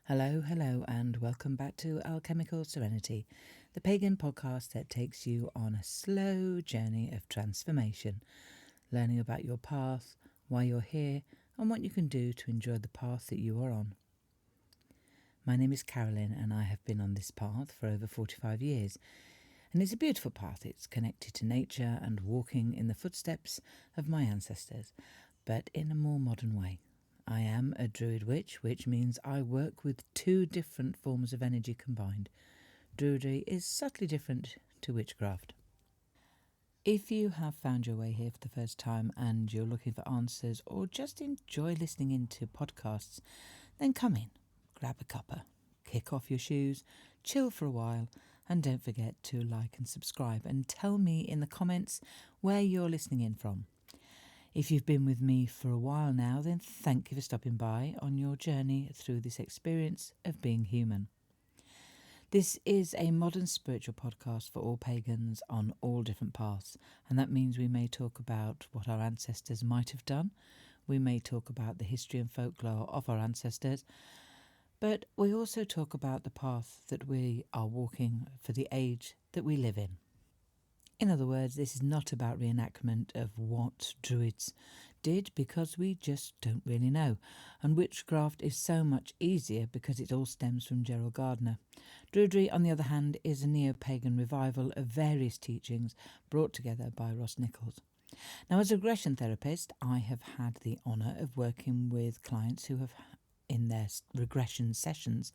Hello, and welcome back to Alchemical Serenity, the pagan podcast that takes you on a slow journey of transformation, learning about your path, why you're here, and what you can do to enjoy the path that you are on. My name is Carolyn, and I have been on this path for over 45 years, and it's a beautiful path. It's connected to nature and walking in the footsteps of my ancestors, but in a more modern way. I am a Druid Witch, which means I work with two different forms of energy combined. Druidry is subtly different to witchcraft. If you have found your way here for the first time and you're looking for answers or just enjoy listening into podcasts, then come in, grab a cuppa, kick off your shoes, chill for a while, and don't forget to like and subscribe and tell me in the comments where you're listening in from. If you've been with me for a while now, then thank you for stopping by on your journey through this experience of being human. This is a modern spiritual podcast for all pagans on all different paths, and that means we may talk about what our ancestors might have done, we may talk about the history and folklore of our ancestors, but we also talk about the path that we are walking for the age that we live in. In other words, this is not about reenactment of what Druids did because we just don't really know. And witchcraft is so much easier because it all stems from Gerald Gardner. Druidry, on the other hand, is a neo-pagan revival of various teachings brought together by Ross Nichols. Now, as a regression therapist, I have had the honour of working with clients who have, in their regression sessions,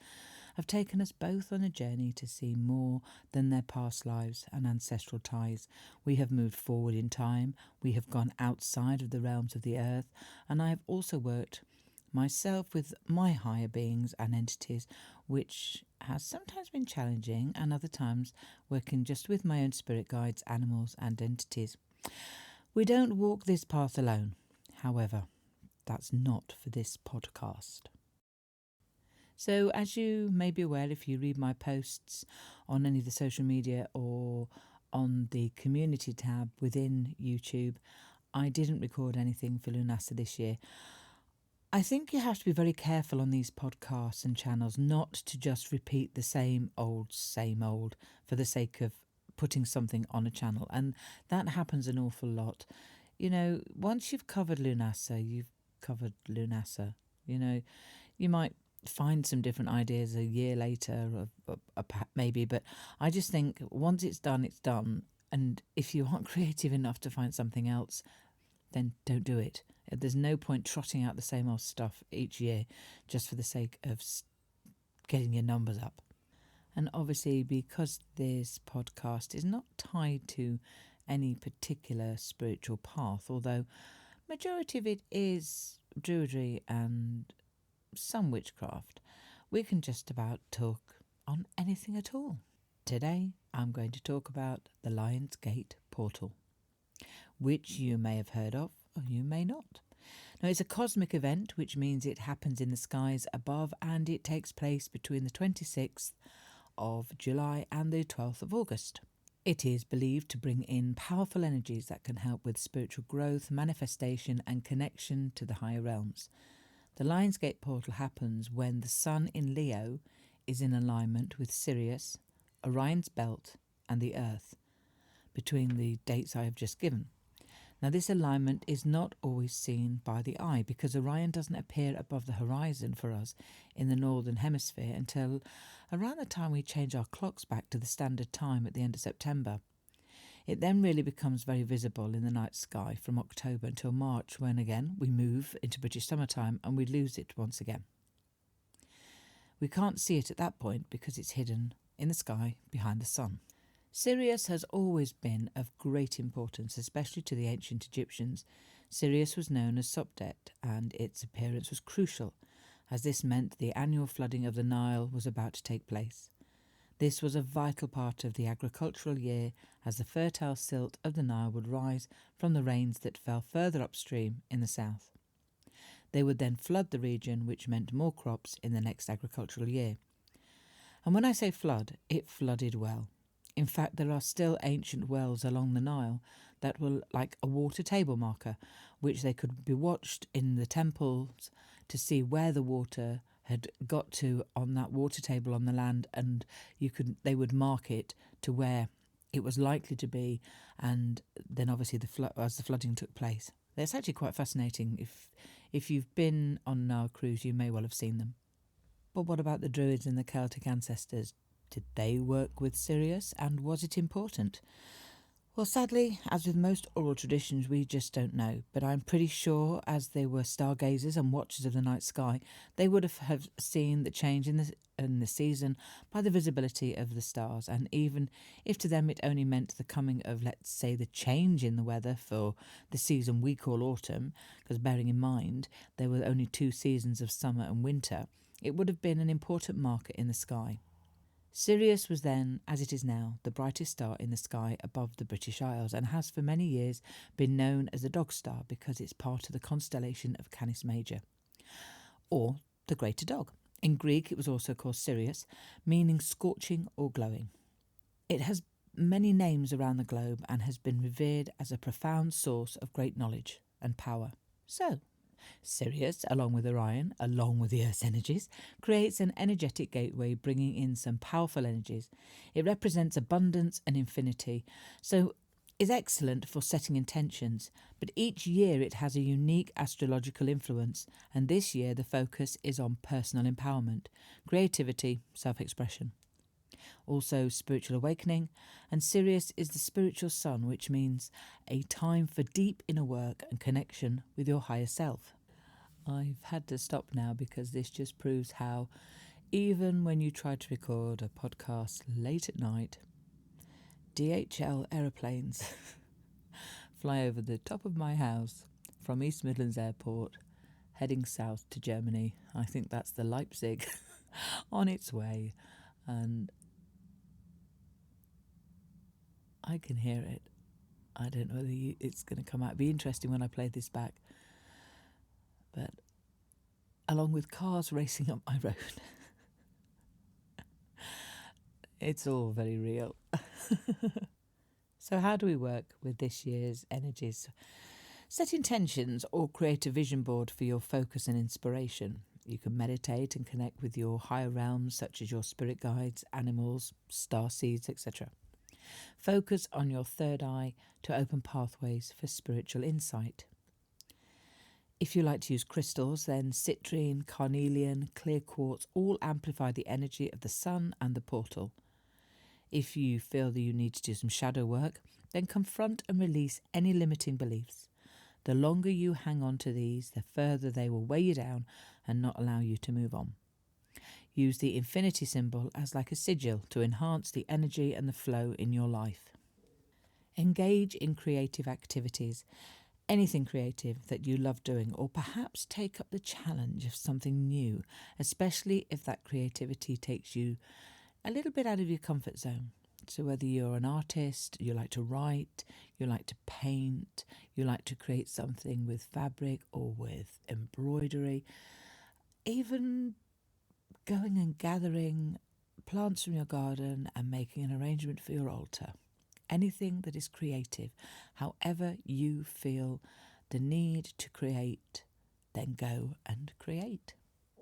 have taken us both on a journey to see more than their past lives and ancestral ties. We have moved forward in time, we have gone outside of the realms of the earth, and I have also worked myself with my higher beings and entities, which has sometimes been challenging and other times working just with my own spirit guides, animals and entities. We don't walk this path alone, however, that's not for this podcast. So as you may be aware, if you read my posts on any of the social media or on the community tab within YouTube, I didn't record anything for Lunasa this year. I think you have to be very careful on these podcasts and channels not to just repeat the same old for the sake of putting something on a channel. And that happens an awful lot. You know, once you've covered Lunasa, you've covered Lunasa. You know, you might find some different ideas a year later, maybe, but I just think once it's done. And if you aren't creative enough to find something else, then don't do it. There's no point trotting out the same old stuff each year just for the sake of getting your numbers up. And obviously, because this podcast is not tied to any particular spiritual path, although majority of it is Druidry and some witchcraft, we can just about talk on anything at all. Today I'm going to talk about the Lion's Gate portal, which you may have heard of or you may not. Now, it's a cosmic event, which means it happens in the skies above and it takes place between the 26th of July and the 12th of August. It is believed to bring in powerful energies that can help with spiritual growth, manifestation and connection to the higher realms. The Lion's Gate portal happens when the Sun in Leo is in alignment with Sirius, Orion's belt and the Earth, between the dates I have just given. Now, this alignment is not always seen by the eye because Orion doesn't appear above the horizon for us in the northern hemisphere until around the time we change our clocks back to the standard time at the end of September. It then really becomes very visible in the night sky from October until March, when again we move into British summertime and we lose it once again. We can't see it at that point because it's hidden in the sky behind the sun. Sirius has always been of great importance, especially to the ancient Egyptians. Sirius was known as Sopdet, and its appearance was crucial, as this meant the annual flooding of the Nile was about to take place. This was a vital part of the agricultural year, as the fertile silt of the Nile would rise from the rains that fell further upstream in the south. They would then flood the region, which meant more crops in the next agricultural year. And when I say flood, it flooded well. In fact, there are still ancient wells along the Nile that were like a water table marker, which they could be watched in the temples to see where the water had got to on that water table on the land, and they would mark it to where it was likely to be, and then obviously as the flooding took place. It's actually quite fascinating. If you've been on our cruise, you may well have seen them. But what about the Druids and the Celtic ancestors? Did they work with Sirius, and was it important? Well, sadly, as with most oral traditions, we just don't know. But I'm pretty sure, as they were stargazers and watchers of the night sky, they would have seen the change in the season by the visibility of the stars. And even if to them it only meant the coming of, let's say, the change in the weather for the season we call autumn, because bearing in mind there were only 2 seasons of summer and winter, it would have been an important marker in the sky. Sirius was then, as it is now, the brightest star in the sky above the British Isles, and has for many years been known as the Dog Star because it's part of the constellation of Canis Major, or the Greater Dog. In Greek it was also called Sirius, meaning scorching or glowing. It has many names around the globe and has been revered as a profound source of great knowledge and power. So, Sirius, along with Orion, along with the Earth's energies, creates an energetic gateway bringing in some powerful energies. It represents abundance and infinity, so is excellent for setting intentions, but each year it has a unique astrological influence, and this year the focus is on personal empowerment, creativity, self-expression. Also spiritual awakening, and Sirius is the spiritual sun, which means a time for deep inner work and connection with your higher self. I've had to stop now because this just proves how, even when you try to record a podcast late at night, DHL aeroplanes fly over the top of my house from East Midlands Airport, heading south to Germany. I think that's the Leipzig on its way, and I can hear it. I don't know whether it's going to come out. It'll be interesting when I play this back. But along with cars racing up my road, it's all very real. So how do we work with this year's energies? Set intentions or create a vision board for your focus and inspiration. You can meditate and connect with your higher realms, such as your spirit guides, animals, star seeds, etc. Focus on your third eye to open pathways for spiritual insight. If you like to use crystals, then citrine, carnelian, clear quartz all amplify the energy of the sun and the portal. If you feel that you need to do some shadow work, then confront and release any limiting beliefs. The longer you hang on to these, the further they will weigh you down and not allow you to move on. Use the infinity symbol as like a sigil to enhance the energy and the flow in your life. Engage in creative activities, anything creative that you love doing, or perhaps take up the challenge of something new, especially if that creativity takes you a little bit out of your comfort zone. So whether you're an artist, you like to write, you like to paint, you like to create something with fabric or with embroidery, even going and gathering plants from your garden and making an arrangement for your altar. Anything that is creative, however you feel the need to create, then go and create.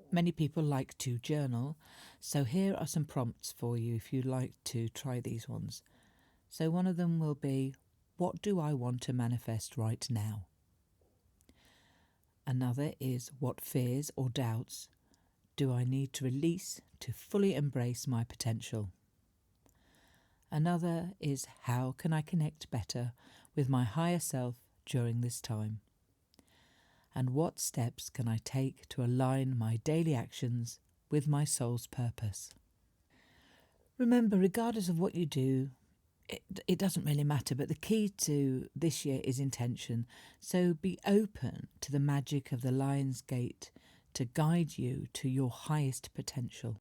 Many people like to journal, so here are some prompts for you if you'd like to try these ones. So one of them will be, what do I want to manifest right now? Another is, what fears or doubts do I need to release to fully embrace my potential? Another is, how can I connect better with my higher self during this time? And what steps can I take to align my daily actions with my soul's purpose? Remember, regardless of what you do, it doesn't really matter, but the key to this year is intention. So be open to the magic of the Lion's Gate to guide you to your highest potential.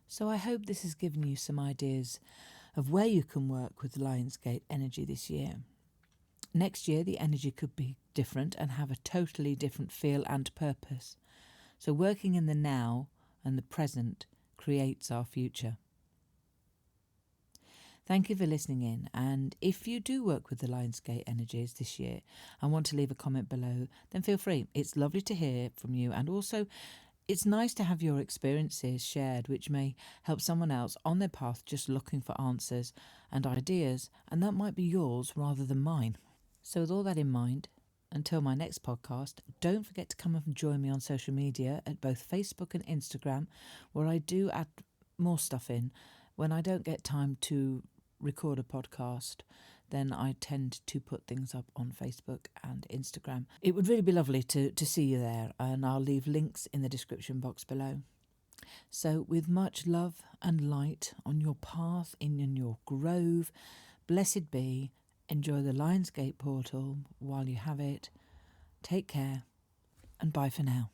So I hope this has given you some ideas of where you can work with the Lion's Gate energy this year. Next year, the energy could be different and have a totally different feel and purpose. So working in the now and the present creates our future. Thank you for listening in, and if you do work with the Lion's Gate energies this year and want to leave a comment below, then feel free. It's lovely to hear from you, and also It's nice to have your experiences shared, which may help someone else on their path just looking for answers and ideas, and that might be yours rather than mine. So with all that in mind, until my next podcast, don't forget to come and join me on social media at both Facebook and Instagram, where I do add more stuff in. When I don't get time to record a podcast, then I tend to put things up on Facebook and Instagram. It would really be lovely to see you there, and I'll leave links in the description box below. So with much love and light on your path, in your grove, blessed be, enjoy the Lionsgate portal while you have it. Take care, and bye for now.